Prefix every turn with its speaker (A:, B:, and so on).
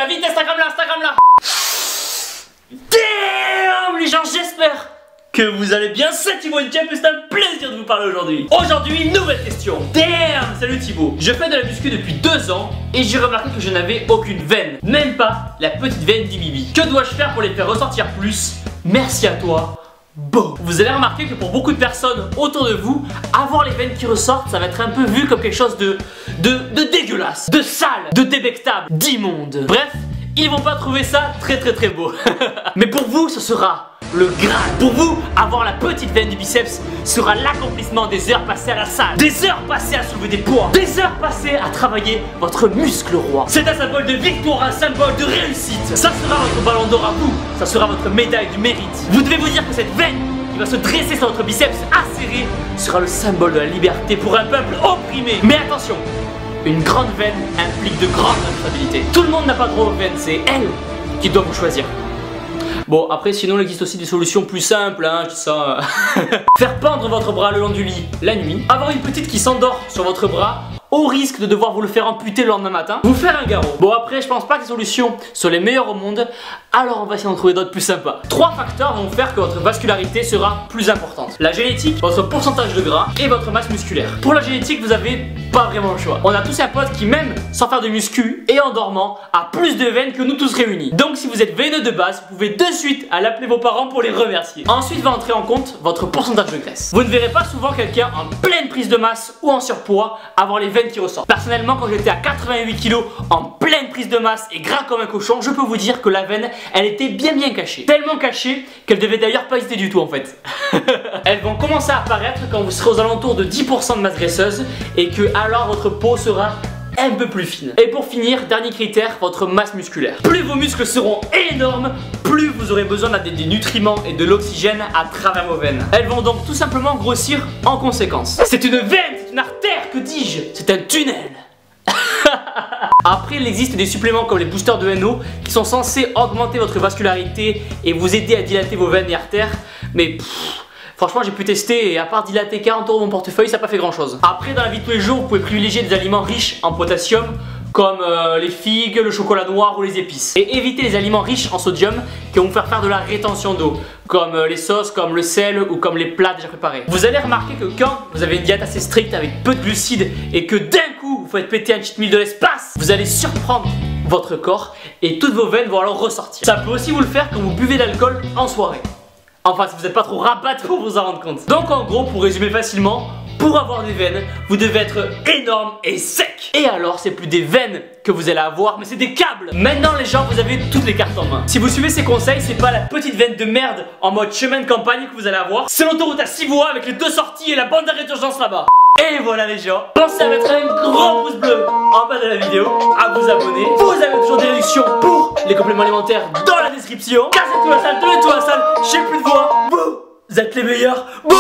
A: la vie d'Instagram là. Damn les gens, j'espère que vous allez bien. C'est Thibaut et c'est un plaisir de vous parler aujourd'hui. Aujourd'hui, nouvelle question. Damn, salut Thibaut. Je fais de la muscu depuis 2 ans et j'ai remarqué que je n'avais aucune veine. Même pas la petite veine d'Ibibi. Que dois-je faire pour les faire ressortir plus? Merci à toi. Bon, vous allez remarquer que pour beaucoup de personnes autour de vous, avoir les veines qui ressortent, ça va être un peu vu comme quelque chose de dégueulasse, de sale, de débectable, d'immonde. Bref, ils vont pas trouver ça très beau. Mais pour vous, ce sera le Graal. Pour vous, avoir la petite veine du biceps sera l'accomplissement des heures passées à la salle, des heures passées à soulever des poids, des heures passées à travailler votre muscle roi. C'est un symbole de victoire, un symbole de réussite. Ça sera votre ballon d'or à vous, ça sera votre médaille du mérite. Vous devez vous dire que cette veine qui va se dresser sur votre biceps acéré sera le symbole de la liberté pour un peuple opprimé. Mais attention, une grande veine implique de grandes responsabilités. Tout le monde n'a pas droit aux veines, c'est elle qui doit vous choisir. Bon, après, sinon, il existe aussi des solutions plus simples, hein, je dis ça. Faire pendre votre bras le long du lit la nuit, avoir une petite qui s'endort sur votre bras, au risque de devoir vous le faire amputer le lendemain matin, vous faire un garrot. Bon, après, je pense pas que les solutions soient les meilleures au monde, alors on va essayer d'en trouver d'autres plus sympas. 3 facteurs vont faire que votre vascularité sera plus importante: la génétique, votre pourcentage de gras et votre masse musculaire. Pour la génétique, vous avez pas vraiment le choix. On a tous un pote qui, même sans faire de muscu et en dormant, a plus de veines que nous tous réunis. Donc, si vous êtes veineux de base, vous pouvez de suite aller appeler vos parents pour les remercier. Ensuite va entrer en compte votre pourcentage de graisse. Vous ne verrez pas souvent quelqu'un en pleine prise de masse ou en surpoids avoir les veines qui ressortent. Personnellement, quand j'étais à 88 kg en pleine prise de masse et gras comme un cochon, je peux vous dire que la veine, elle était bien cachée. Tellement cachée qu'elle devait d'ailleurs pas exister du tout en fait. Elles vont commencer à apparaître quand vous serez aux alentours de 10% de masse graisseuse et que alors votre peau sera un peu plus fine. Et pour finir, dernier critère, votre masse musculaire. Plus vos muscles seront énormes, plus vous aurez besoin des nutriments et de l'oxygène à travers vos veines. Elles vont donc tout simplement grossir en conséquence. C'est une veine, c'est une artère, que dis-je? C'est un tunnel. Après, il existe des suppléments comme les boosters de NO qui sont censés augmenter votre vascularité et vous aider à dilater vos veines et artères. Mais franchement, j'ai pu tester et à part dilater 40 € mon portefeuille, ça n'a pas fait grand chose. Après, dans la vie de tous les jours, vous pouvez privilégier des aliments riches en potassium comme les figues, le chocolat noir ou les épices. Et éviter les aliments riches en sodium qui vont vous faire de la rétention d'eau, comme les sauces, comme le sel ou comme les plats déjà préparés. Vous allez remarquer que quand vous avez une diète assez stricte avec peu de glucides et que d'un coup vous faites péter un cheat meal de l'espace, vous allez surprendre votre corps et toutes vos veines vont alors ressortir. Ça peut aussi vous le faire quand vous buvez de l'alcool en soirée. Enfin, si vous n'êtes pas trop rabat pour vous en rendre compte. Donc en gros, pour résumer facilement, pour avoir des veines, vous devez être énorme et sec. Et alors, c'est plus des veines que vous allez avoir, mais c'est des câbles. Maintenant les gens, vous avez toutes les cartes en main. Si vous suivez ces conseils, c'est pas la petite veine de merde en mode chemin de campagne que vous allez avoir. C'est l'autoroute à 6 voies avec les 2 sorties et la bande d'arrêt d'urgence là-bas. Et voilà les gens, pensez à mettre un gros pouce bleu en bas de la vidéo, à vous abonner. Vous avez toujours des réductions pour les compléments alimentaires dans la description. Cassez-tout la salle, donnez-tout la salle, j'ai plus de voix. Vous êtes les meilleurs. Boum.